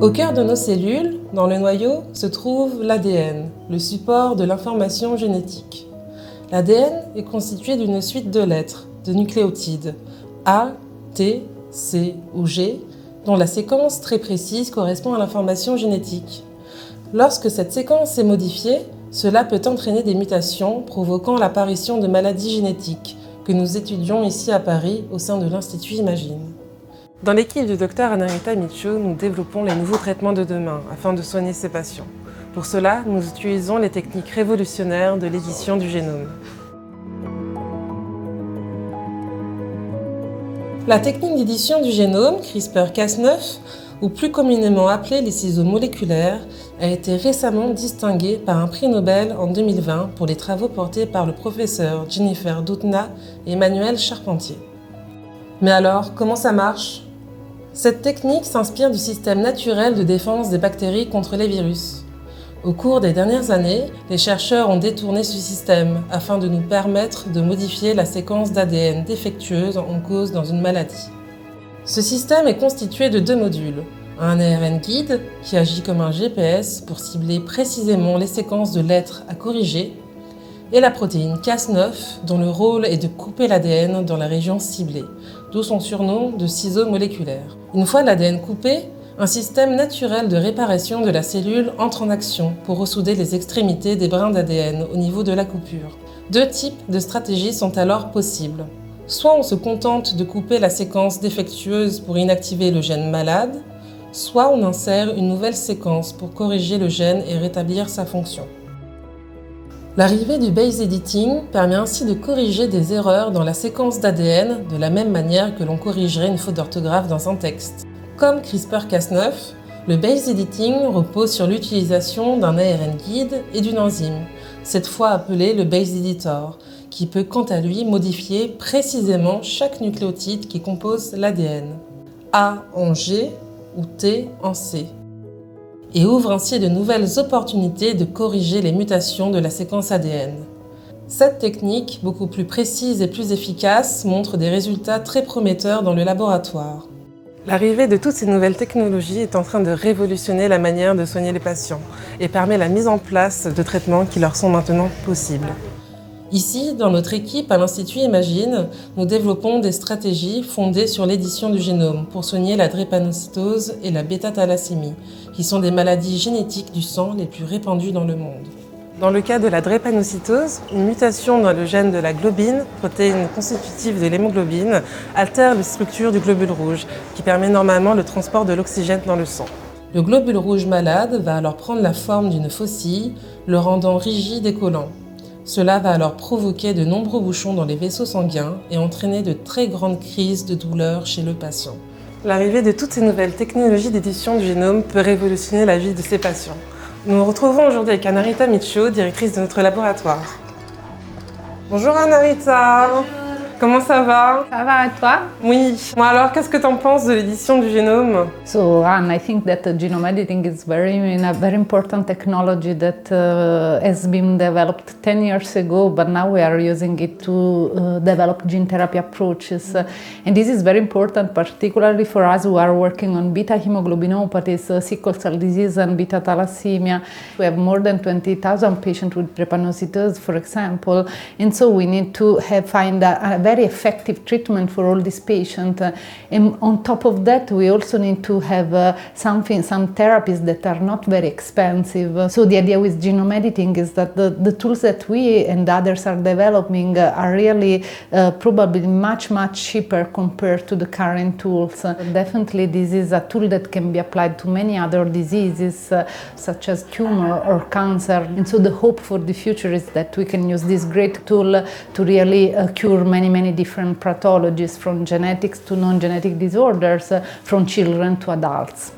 Au cœur de nos cellules, dans le noyau, se trouve l'ADN, le support de l'information génétique. L'ADN est constitué d'une suite de lettres, de nucléotides, A, T, C ou G, dont la séquence très précise correspond à l'information génétique. Lorsque cette séquence est modifiée, cela peut entraîner des mutations provoquant l'apparition de maladies génétiques que nous étudions ici à Paris au sein de l'Institut Imagine. Dans l'équipe du Dr Anarita Michaud, nous développons les nouveaux traitements de demain afin de soigner ces patients. Pour cela, nous utilisons les techniques révolutionnaires de l'édition du génome. La technique d'édition du génome, CRISPR-Cas9, ou plus communément appelée les ciseaux moléculaires, a été récemment distinguée par un prix Nobel en 2020 pour les travaux portés par le professeur Jennifer Doudna et Emmanuel Charpentier. Mais alors, comment ça marche ? Cette technique s'inspire du système naturel de défense des bactéries contre les virus. Au cours des dernières années, les chercheurs ont détourné ce système afin de nous permettre de modifier la séquence d'ADN défectueuse en cause dans une maladie. Ce système est constitué de deux modules. Un ARN guide qui agit comme un GPS pour cibler précisément les séquences de lettres à corriger et la protéine Cas9 dont le rôle est de couper l'ADN dans la région ciblée, d'où son surnom de ciseaux moléculaires. Une fois l'ADN coupé, un système naturel de réparation de la cellule entre en action pour ressouder les extrémités des brins d'ADN au niveau de la coupure. Deux types de stratégies sont alors possibles. Soit on se contente de couper la séquence défectueuse pour inactiver le gène malade, soit on insère une nouvelle séquence pour corriger le gène et rétablir sa fonction. L'arrivée du base editing permet ainsi de corriger des erreurs dans la séquence d'ADN de la même manière que l'on corrigerait une faute d'orthographe dans un texte. Comme CRISPR-Cas9, le base editing repose sur l'utilisation d'un ARN guide et d'une enzyme, cette fois appelée le base editor, qui peut quant à lui modifier précisément chaque nucléotide qui compose l'ADN, A en G ou T en C, et ouvre ainsi de nouvelles opportunités de corriger les mutations de la séquence ADN. Cette technique, beaucoup plus précise et plus efficace, montre des résultats très prometteurs dans le laboratoire. L'arrivée de toutes ces nouvelles technologies est en train de révolutionner la manière de soigner les patients et permet la mise en place de traitements qui leur sont maintenant possibles. Ici, dans notre équipe à l'Institut Imagine, nous développons des stratégies fondées sur l'édition du génome pour soigner la drépanocytose et la bêta-thalassémie, qui sont des maladies génétiques du sang les plus répandues dans le monde. Dans le cas de la drépanocytose, une mutation dans le gène de la globine, protéine constitutive de l'hémoglobine, altère la structure du globule rouge, qui permet normalement le transport de l'oxygène dans le sang. Le globule rouge malade va alors prendre la forme d'une faucille, le rendant rigide et collant. Cela va alors provoquer de nombreux bouchons dans les vaisseaux sanguins et entraîner de très grandes crises de douleur chez le patient. L'arrivée de toutes ces nouvelles technologies d'édition du génome peut révolutionner la vie de ces patients. Nous nous retrouvons aujourd'hui avec Anarita Michaud, directrice de notre laboratoire. Bonjour Anarita. Bonjour. Comment ça va? Ça va et toi? Oui. Bon alors, qu'est-ce que tu en penses de l'édition du génome? So, Anne, I think that genome editing is a very important technology that has been developed 10 years ago, but now we are using it to develop gene therapy approaches. And this is very important, particularly for us who are working on beta hemoglobinopathies, sickle cell disease and beta thalassemia. We have more than 20,000 patients with drepanocytosis, for example, and so we need to find a very effective treatment for all these patients. And on top of that, we also need to have some therapies that are not very expensive. So the idea with genome editing is that the tools that we and others are developing are really probably much cheaper compared to the current tools. Definitely this is a tool that can be applied to many other diseases such as tumor or cancer. And so the hope for the future is that we can use this great tool to really cure many different pathologies, from genetics to non-genetic disorders, from children to adults.